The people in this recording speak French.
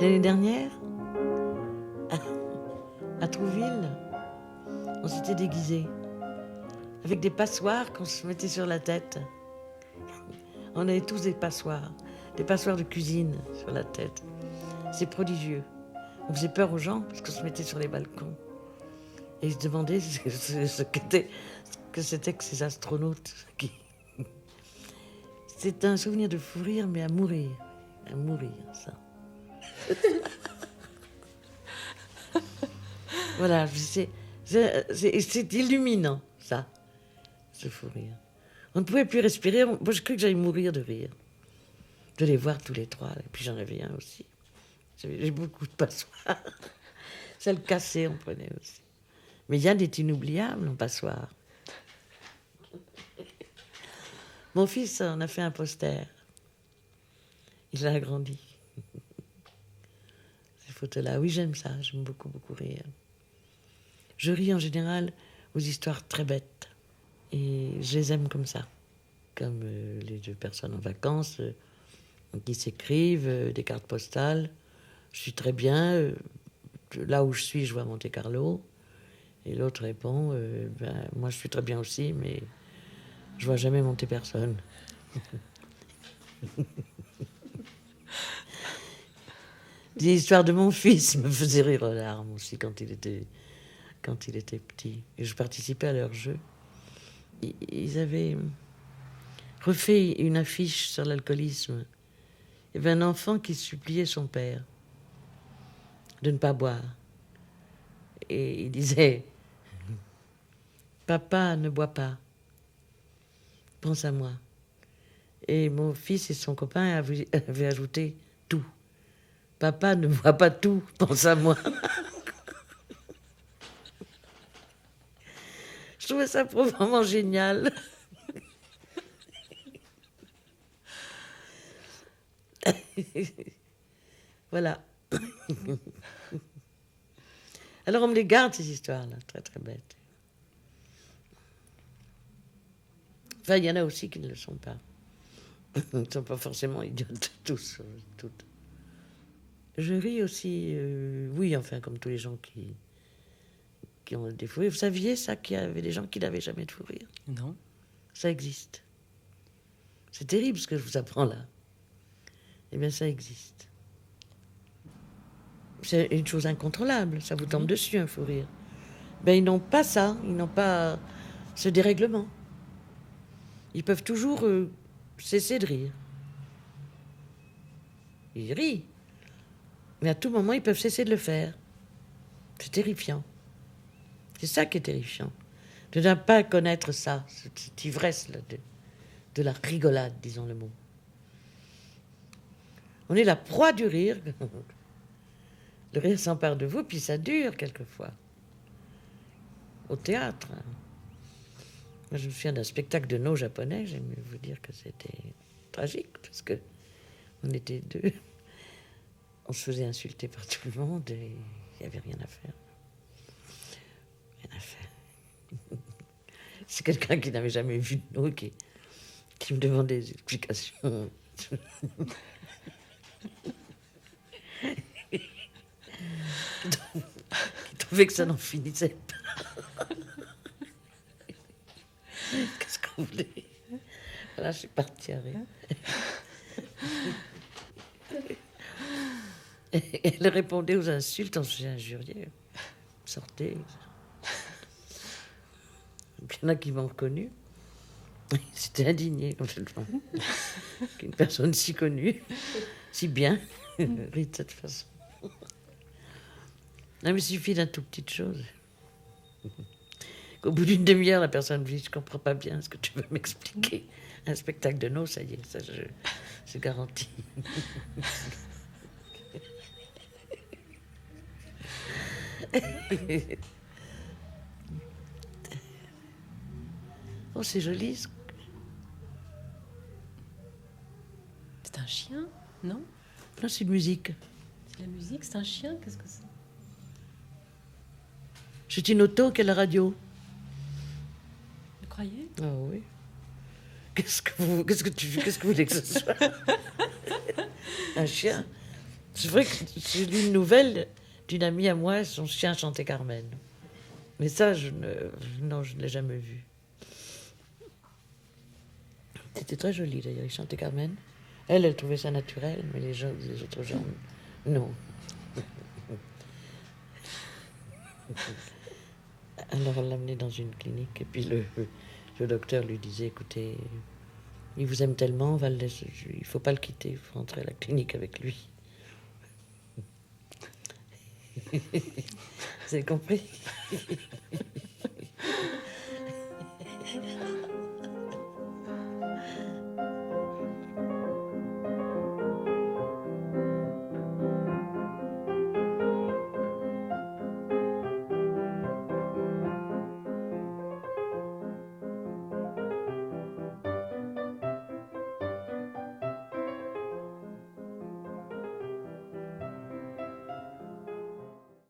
L'année dernière, à Trouville, on s'était déguisés avec des passoires qu'on se mettait sur la tête. On avait tous des passoires de cuisine sur la tête. C'est prodigieux. On faisait peur aux gens parce qu'on se mettait sur les balcons. Et ils se demandaient ce que c'était que ces astronautes. C'est un souvenir de fou rire, mais à mourir. À mourir, ça. Voilà, c'est illuminant, ça, ce fou rire. On ne pouvait plus respirer. Moi, je cru que j'allais mourir de rire. De les voir tous les trois. Et puis j'en avais un aussi. J'ai beaucoup de passoires. Celle cassée, on prenait aussi. Mais Yann est inoubliable en passoire. Mon fils en a fait un poster. Il l'a agrandi. Ces photos-là. Oui, j'aime ça. J'aime beaucoup, beaucoup rire. Je ris en général aux histoires très bêtes. Et je les aime comme ça. Comme les deux personnes en vacances qui s'écrivent, des cartes postales. Je suis très bien. Là où je suis, je vois Monte Carlo. Et l'autre répond, moi je suis très bien aussi, mais je vois jamais monter personne. Les histoires de mon fils me faisaient rire aux larmes aussi quand il était petit. Et je participais à leur jeu. Ils avaient refait une affiche sur l'alcoolisme. Il y avait un enfant qui suppliait son père de ne pas boire. Et il disait, papa, ne bois pas. Pense à moi. Et mon fils et son copain avaient ajouté tout. Papa, ne bois pas tout, pense à moi. Je trouvais ça profondément génial. Voilà. Alors on me les garde, ces histoires-là, très très bêtes. Enfin, il y en a aussi qui ne le sont pas. Ils ne sont pas forcément idiotes, tous, toutes. Je ris aussi, oui, enfin, comme tous les gens qui ont des fous rires. Vous saviez ça, qu'il y avait des gens qui n'avaient jamais de fou rire? Non. Ça existe. C'est terrible ce que je vous apprends là. Eh bien, ça existe. C'est une chose incontrôlable, ça vous tombe dessus, un fou rire. Ben, ils n'ont pas ça, ils n'ont pas ce dérèglement. Ils peuvent toujours cesser de rire. Ils rient. Mais à tout moment, ils peuvent cesser de le faire. C'est terrifiant. C'est ça qui est terrifiant. De ne pas connaître ça, cette ivresse-là de la rigolade, disons le mot. On est la proie du rire. Le rire s'empare de vous, puis ça dure quelquefois. Au théâtre. Moi, je me souviens d'un spectacle de nos japonais, j'aime vous dire que c'était tragique, parce que on était deux. On se faisait insulter par tout le monde et il n'y avait rien à faire. Rien à faire. C'est quelqu'un qui n'avait jamais vu de nous qui me demandait des explications. Qui trouvait que ça n'en finissait pas. Qu'est-ce qu'on voulait? Voilà, je suis partie à rire. Elle répondait aux insultes, on se faisait injurier. Sortez. Il y en a qui m'ont reconnu. C'était indigné complètement. Qu'une personne si connue, si bien, rit de cette façon. Non, mais il suffit d'une toute petite chose. Qu'au bout d'une demi-heure, la personne me dit, je ne comprends pas bien ce que tu veux m'expliquer. Un spectacle de nos, ça y est, ça je garantis. Oh, c'est joli. C'est un chien, non? Non, c'est une musique. C'est la musique, c'est un chien, qu'est-ce que c'est? C'est une auto qui est la radio. Vous croyez? Ah oui. Qu'est-ce que vous voulez que ce soit? Un chien? C'est vrai que j'ai lu une nouvelle d'une amie à moi, son chien chantait Carmen. Mais ça, non, je ne l'ai jamais vu. C'était très joli d'ailleurs, il chantait Carmen. Elle trouvait ça naturel, mais les autres gens, non. Alors elle l'amenait dans une clinique, et puis le docteur lui disait, écoutez, il vous aime tellement, on va le laisser, il ne faut pas le quitter, il faut rentrer à la clinique avec lui. Vous avez compris?